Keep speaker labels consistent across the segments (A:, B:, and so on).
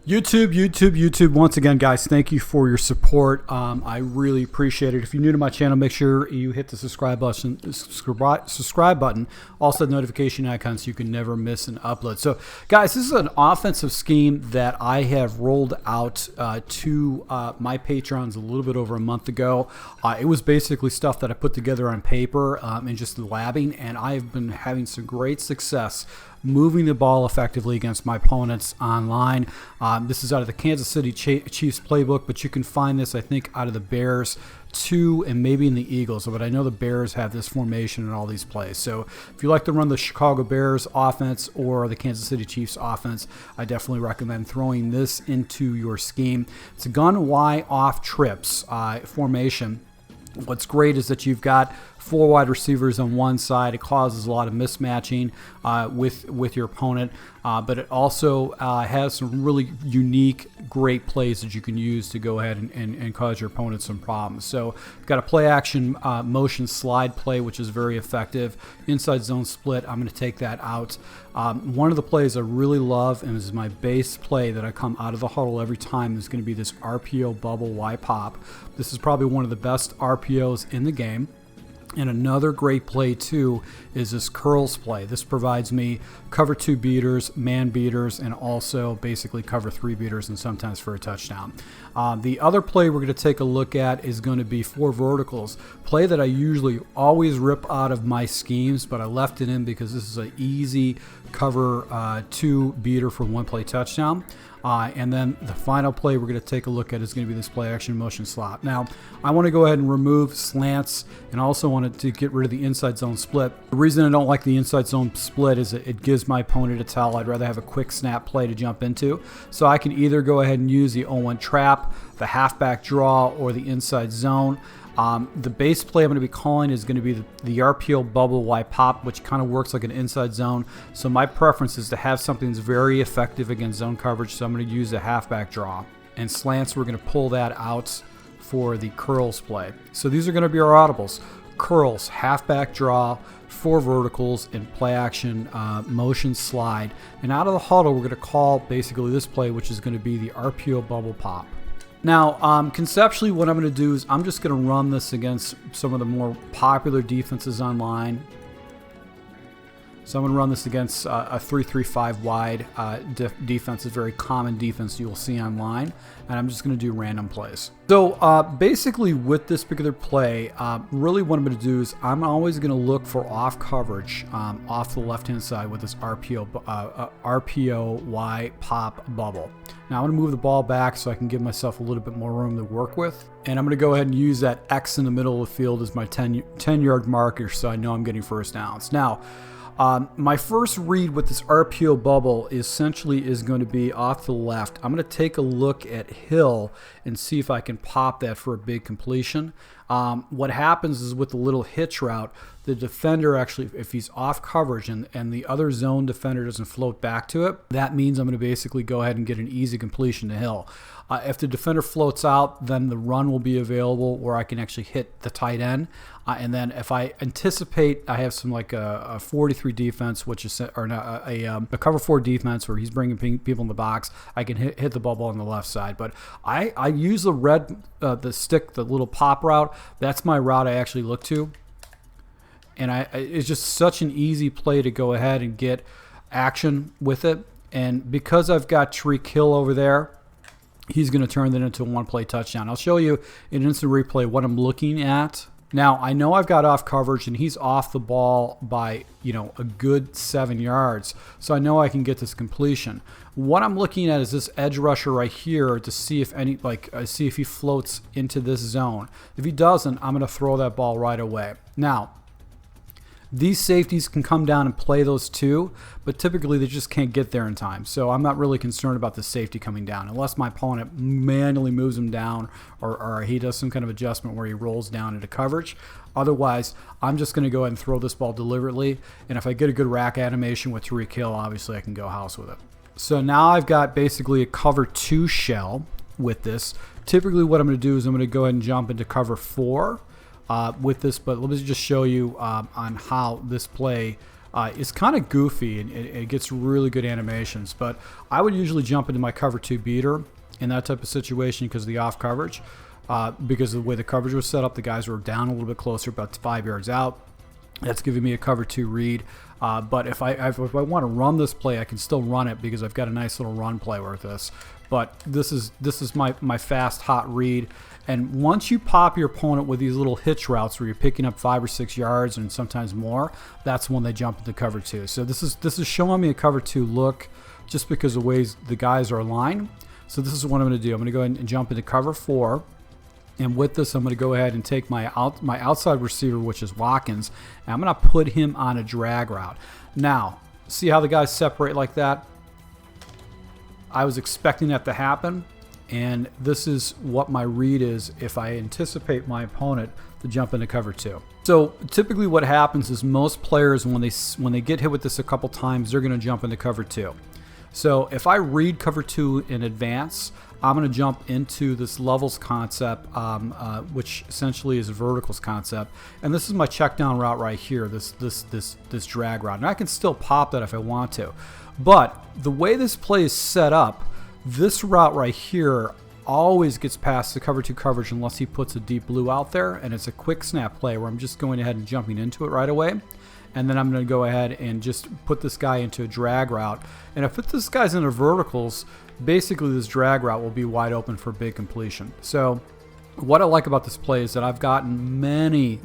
A: YouTube. Once again, guys, thank you for your support. I really appreciate it. If you're new to my channel, make sure you hit the subscribe button. Also, the notification icon so you can never miss an upload. So, guys, this is an offensive scheme that I have rolled out to my patrons a little bit over a month ago. It was basically stuff that I put together on paper and just labbing, and I've been having some great success moving the ball effectively against my opponents online. This is out of the Kansas City Chiefs playbook, but you can find this, I think, out of the Bears too, and maybe in the Eagles. But I know the Bears have this formation in all these plays. So if you like to run the Chicago Bears offense or the Kansas City Chiefs offense, I definitely recommend throwing this into your scheme. It's a gun Y off trips formation. What's great is that you've got 4 wide receivers on one side. It causes a lot of mismatching with your opponent, but it also has some really unique, great plays that you can use to go ahead and cause your opponent some problems. So you've got a play action motion slide play, which is very effective. Inside zone split, I'm going to take that out. One of the plays I really love, and this is my base play that I come out of the huddle every time, is going to be this RPO Bubble Y pop. This is probably one of the best RPOs in the game. And another great play too is this curls play. This provides me cover 2 beaters, man beaters, and also basically cover 3 beaters and sometimes for a touchdown. The other play we're going to take a look at is going to be 4 verticals. Play that I usually always rip out of my schemes, but I left it in because this is an easy cover 2 beater for 1 play touchdown. And then the final play we're going to take a look at is going to be this play action motion slot. Now, I want to go ahead and remove slants, and also wanted to get rid of the inside zone split. The reason I don't like the inside zone split is it gives my opponent a tell. I'd rather have a quick snap play to jump into. So I can either go ahead and use the 0-1 trap, the halfback draw, or the inside zone. The base play I'm going to be calling is going to be the RPO Bubble Y pop, which kind of works like an inside zone. So my preference is to have something that's very effective against zone coverage. So I'm going to use a halfback draw. And slants, we're going to pull that out for the curls play. So these are going to be our audibles. Curls, halfback draw, 4 verticals, and play action motion slide. And out of the huddle, we're going to call basically this play, which is going to be the RPO Bubble pop. Now, conceptually, what I'm going to do is I'm just going to run this against some of the more popular defenses online. So I'm going to run this against a 3-3-5 wide defense, a very common defense you'll see online, and I'm just going to do random plays. So basically with this particular play, really what I'm going to do is I'm always going to look for off coverage off the left-hand side with this RPO Y pop bubble. Now I'm going to move the ball back so I can give myself a little bit more room to work with. And I'm going to go ahead and use that X in the middle of the field as my 10-yard marker so I know I'm getting first downs. Now, my first read with this RPO bubble essentially is going to be off the left. I'm going to take a look at Hill and see if I can pop that for a big completion. What happens is with the little hitch route, the defender actually, if he's off coverage and the other zone defender doesn't float back to it, that means I'm going to basically go ahead and get an easy completion to Hill. If the defender floats out, then the run will be available where I can actually hit the tight end. And then if I anticipate I have some like a 43 defense, which is or not, a cover 4 defense where he's bringing people in the box, I can hit the bubble on the left side. But I use the red, the stick, the little pop route. That's my route I actually look to. And it's just such an easy play to go ahead and get action with it. And because I've got Tyreek Hill over there, he's going to turn that into a 1-play touchdown. I'll show you in instant replay what I'm looking at. Now, I know I've got off coverage, and he's off the ball by, a good 7 yards. So I know I can get this completion. What I'm looking at is this edge rusher right here to see if see if he floats into this zone. If he doesn't, I'm going to throw that ball right away. Now, these safeties can come down and play those too, but typically they just can't get there in time. So I'm not really concerned about the safety coming down unless my opponent manually moves him down or he does some kind of adjustment where he rolls down into coverage. Otherwise, I'm just going to go ahead and throw this ball deliberately. And if I get a good rack animation with Tyreek Hill, obviously I can go house with it. So now I've got basically a cover 2 shell with this. Typically what I'm going to do is I'm going to go ahead and jump into cover 4. With this, but let me just show you on how this play It's kind of goofy, and it gets really good animations. But I would usually jump into my cover 2 beater in that type of situation because of the off coverage. Because of the way the coverage was set up, the guys were down a little bit closer, about 5 yards out. That's giving me a cover 2 read. But if I want to run this play, I can still run it because I've got a nice little run play with this. But this is my fast, hot read. And once you pop your opponent with these little hitch routes where you're picking up 5 or 6 yards and sometimes more, that's when they jump into cover 2. So this is showing me a cover 2 look just because of the ways the guys are aligned. So this is what I'm going to do. I'm going to go ahead and jump into cover 4. And with this, I'm going to go ahead and take my outside receiver, which is Watkins, and I'm going to put him on a drag route. Now, see how the guys separate like that? I was expecting that to happen, and this is what my read is if I anticipate my opponent to jump into cover 2. So typically what happens is most players, when they get hit with this a couple times, they're going to jump into cover 2. So if I read cover 2 in advance, I'm going to jump into this levels concept, which essentially is a verticals concept. And this is my check down route right here, this drag route. And I can still pop that if I want to. But the way this play is set up, this route right here always gets past the cover 2 coverage unless he puts a deep blue out there. And it's a quick snap play where I'm just going ahead and jumping into it right away. And then I'm going to go ahead and just put this guy into a drag route. And if this guy's into verticals, basically this drag route will be wide open for big completion. So what I like about this play is that I've gotten many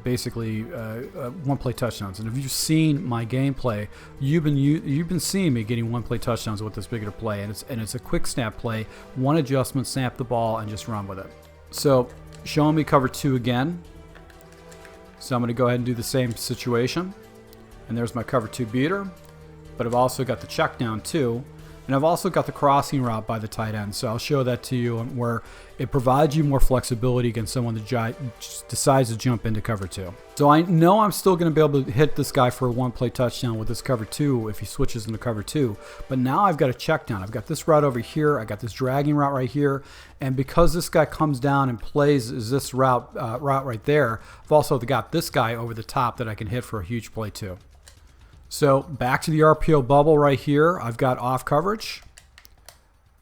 A: basically one-play touchdowns. And if you've seen my gameplay, you've been seeing me getting one-play touchdowns with this bigger play. And it's a quick snap play, one adjustment, snap the ball, and just run with it. So showing me cover 2 again. So I'm going to go ahead and do the same situation. And there's my cover 2 beater. But I've also got the check down too. And I've also got the crossing route by the tight end. So I'll show that to you where it provides you more flexibility against someone that decides to jump into cover 2. So I know I'm still going to be able to hit this guy for a one-play touchdown with this cover 2 if he switches into cover 2. But now I've got a check down. I've got this route over here. I got this dragging route right here. And because this guy comes down and plays this route right there, I've also got this guy over the top that I can hit for a huge play too. So back to the RPO bubble right here. I've got off coverage.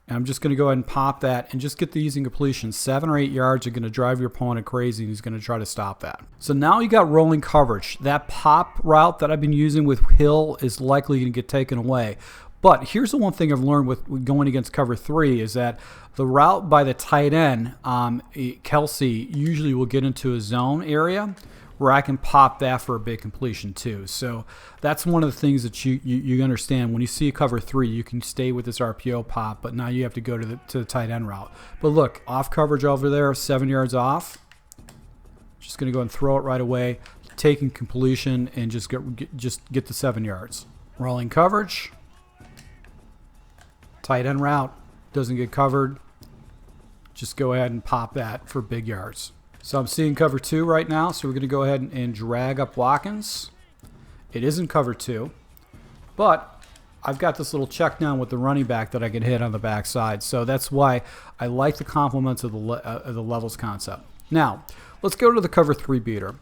A: And I'm just going to go ahead and pop that and just get the easy completion. 7 or 8 yards are going to drive your opponent crazy, and he's going to try to stop that. So now you got rolling coverage. That pop route that I've been using with Hill is likely going to get taken away. But here's the one thing I've learned with going against cover 3 is that the route by the tight end, Kelsey, usually will get into a zone area where I can pop that for a big completion too. So that's one of the things that you understand. When you see cover 3, you can stay with this RPO pop, but now you have to go to the tight end route. But look, off coverage over there, 7 yards off. Just going to go and throw it right away, taking completion, and just get the 7 yards. Rolling coverage. Tight end route, doesn't get covered. Just go ahead and pop that for big yards. So I'm seeing cover 2 right now, so we're going to go ahead and drag up Watkins. It isn't cover 2, but I've got this little check down with the running back that I can hit on the backside. So that's why I like the compliments of the levels concept. Now, let's go to the cover 3 beater.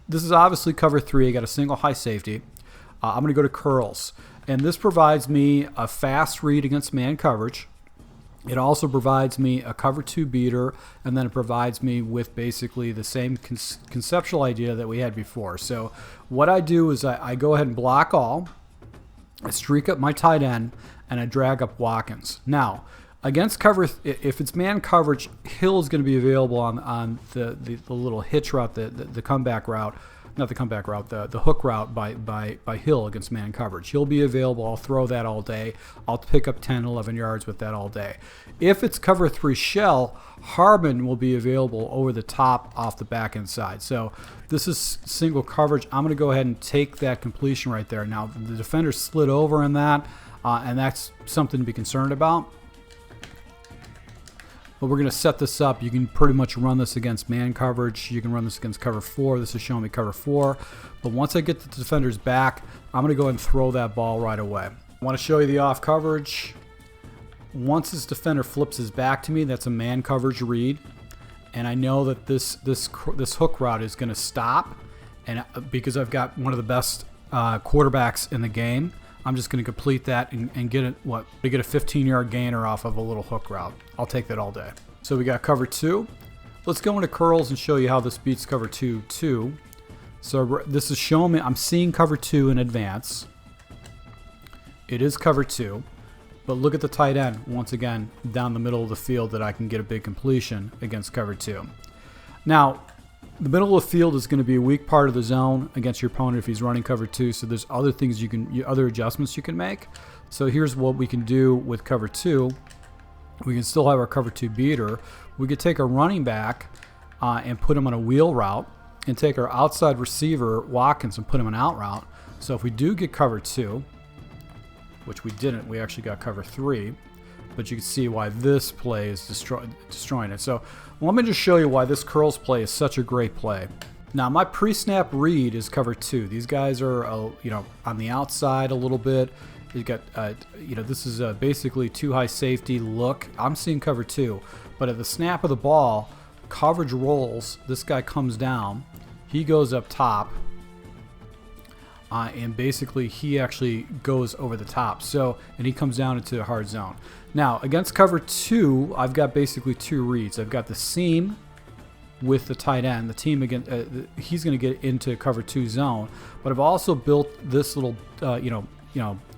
A: This is obviously cover 3. I got a single high safety. I'm going to go to curls. And this provides me a fast read against man coverage. It also provides me a cover 2 beater, and then it provides me with basically the same conceptual idea that we had before. So what I do is I go ahead and block all, I streak up my tight end, and I drag up Watkins. Now, against cover, if it's man coverage, Hill is going to be available on the little hitch route, the comeback route. Not the comeback route, the hook route by Hill against man coverage. He'll be available. I'll throw that all day. I'll pick up 10, 11 yards with that all day. If it's cover 3 shell, Harbin will be available over the top off the back end side. So this is single coverage. I'm going to go ahead and take that completion right there. Now, the defender slid over in that, and that's something to be concerned about. But we're going to set this up. You can pretty much run this against man coverage. You can run this against cover 4. This is showing me cover 4. But once I get the defenders back, I'm going to go ahead and throw that ball right away. I want to show you the off coverage. Once this defender flips his back to me, that's a man coverage read. And I know that this hook route is going to stop. And because I've got one of the best quarterbacks in the game, I'm just going to complete that and get a 15-yard gainer off of a little hook route. I'll take that all day. So we got cover 2. Let's go into curls and show you how this beats cover 2 too. So this is showing me I'm seeing cover 2 in advance. It is cover 2, but look at the tight end once again down the middle of the field that I can get a big completion against cover 2. Now, the middle of the field is going to be a weak part of the zone against your opponent if he's running cover 2. So there's other things other adjustments you can make. So here's what we can do with cover 2. We can still have our cover 2 beater. We could take a running back and put him on a wheel route, and take our outside receiver Watkins and put him on out route. So if we do get cover 2, which we didn't, we actually got cover 3. But you can see why this play is destroying it. So let me just show you why this curls play is such a great play. Now my pre-snap read is cover 2. These guys are on the outside a little bit. You got this is basically too high safety look. I'm seeing cover 2, but at the snap of the ball, coverage rolls. This guy comes down, he goes up top. And basically he actually goes over the top. So, and he comes down into a hard zone. Now against cover 2, I've got basically 2 reads. I've got the seam with the tight end. The team again, he's going to get into cover 2 zone. But I've also built this little,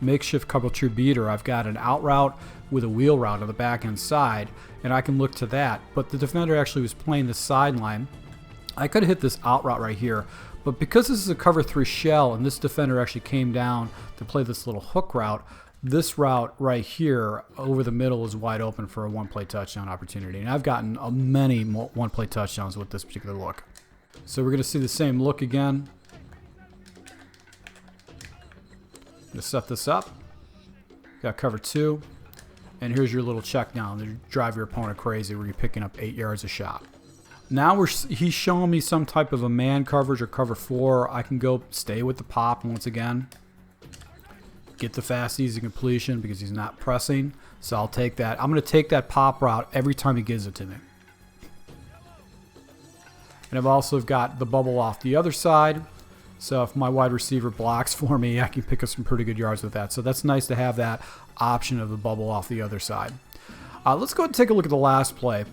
A: makeshift cover 2 beater. I've got an out route with a wheel route on the back end side, and I can look to that. But the defender actually was playing the sideline. I could have hit this out route right here. But because this is a cover 3 shell and this defender actually came down to play this little hook route, this route right here over the middle is wide open for a one-play touchdown opportunity. And I've gotten many one-play touchdowns with this particular look. So we're going to see the same look again. I'm going to set this up. Got cover 2. And here's your little check down to drive your opponent crazy where you're picking up 8 yards a shot. Now he's showing me some type of a man coverage or cover 4. I can go stay with the pop once again. Get the fast, easy completion because he's not pressing. So I'll take that. I'm going to take that pop route every time he gives it to me. And I've also got the bubble off the other side. So if my wide receiver blocks for me, I can pick up some pretty good yards with that. So that's nice to have that option of the bubble off the other side. Let's go ahead and take a look at the last play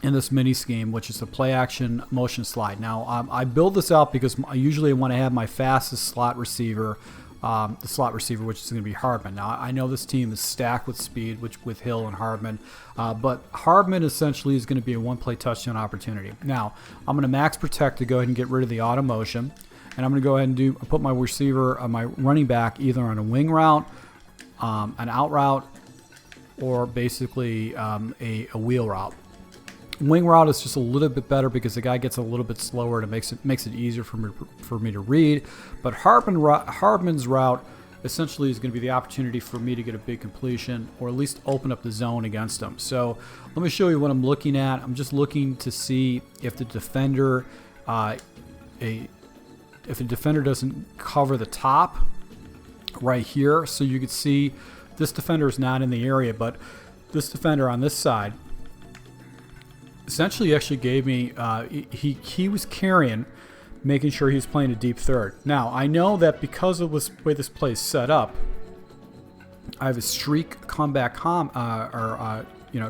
A: in this mini scheme, which is the play action motion slide. Now I build this out because I usually want to have my fastest slot receiver, which is going to be Hardman. Now I know this team is stacked with speed, with Hill and Hardman, but Hardman essentially is going to be a one-play touchdown opportunity. Now I'm going to max protect to go ahead and get rid of the auto motion, and I'm going to go ahead and put my receiver, my running back, either on a wing route, an out route, or basically a wheel route. Wing route is just a little bit better because the guy gets a little bit slower and it makes it easier for me to read. But Hardman's route essentially is going to be the opportunity for me to get a big completion or at least open up the zone against him. So let me show you what I'm looking at. I'm just looking to see if the defender doesn't cover the top right here. So you can see this defender is not in the area, but this defender on this side essentially actually gave me, he was carrying, making sure he was playing a deep third. Now, I know that because of the way this play is set up, I have a streak comeback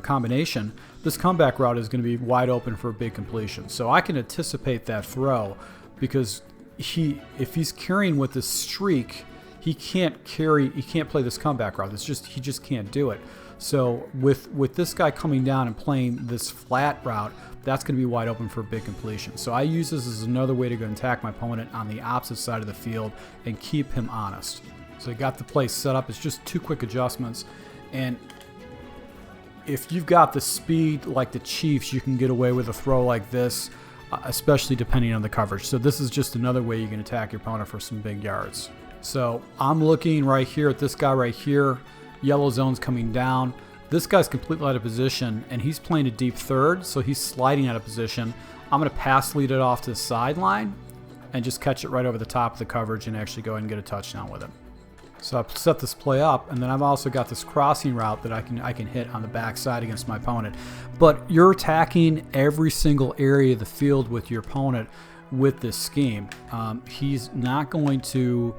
A: combination. This comeback route is going to be wide open for a big completion. So I can anticipate that throw because if he's carrying with this streak, he can't play this comeback route. He just can't do it. So with this guy coming down and playing this flat route, that's going to be wide open for a big completion. So I use this as another way to go and attack my opponent on the opposite side of the field and keep him honest. So I got the play set up. It's just 2 quick adjustments. And if you've got the speed like the Chiefs, you can get away with a throw like this, especially depending on the coverage. So this is just another way you can attack your opponent for some big yards. So I'm looking right here at this guy right here. Yellow zone's coming down. This guy's completely out of position, and he's playing a deep third, so he's sliding out of position. I'm going to pass lead it off to the sideline and just catch it right over the top of the coverage and actually go ahead and get a touchdown with it. So I've set this play up, and then I've also got this crossing route that I can hit on the backside against my opponent. But you're attacking every single area of the field with your opponent with this scheme. He's not going to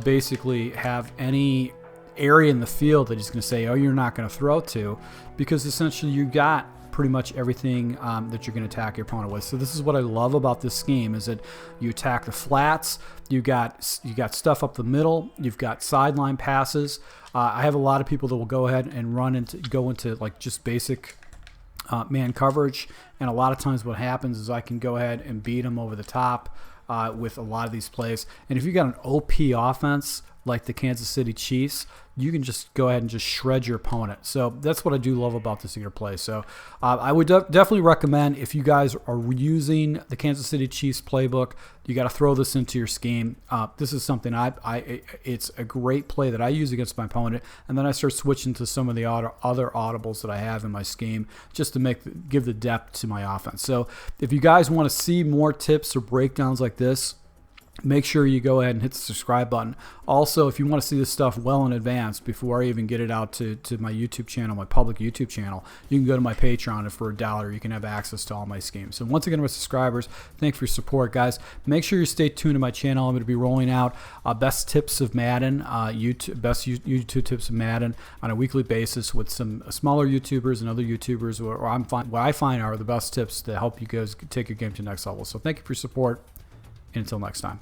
A: basically have any area in the field that he's going to say, oh, you're not going to throw to, because essentially you got pretty much everything that you're going to attack your opponent with. So this is what I love about this scheme, is that you attack the flats, you got stuff up the middle, you've got sideline passes. I have a lot of people that will go ahead and go into like just basic man coverage, and a lot of times what happens is I can go ahead and beat them over the top with a lot of these plays. And if you got an OP offense like the Kansas City Chiefs, you can just go ahead and just shred your opponent. So that's what I do love about this either play. So I would definitely recommend, if you guys are using the Kansas City Chiefs playbook, you got to throw this into your scheme. This is something it's a great play that I use against my opponent, and then I start switching to some of the other audibles that I have in my scheme just to give the depth to my offense. So if you guys want to see more tips or breakdowns like this, make sure you go ahead and hit the subscribe button. Also, if you want to see this stuff well in advance before I even get it out to my YouTube channel, my public YouTube channel, you can go to my Patreon, and for $1 you can have access to all my schemes. So once again, my subscribers, thanks for your support, guys. Make sure you stay tuned to my channel. I'm going to be rolling out best tips of Madden, best YouTube tips of Madden on a weekly basis with some smaller YouTubers and other YouTubers what I find are the best tips to help you guys take your game to the next level. So thank you for your support. Until next time.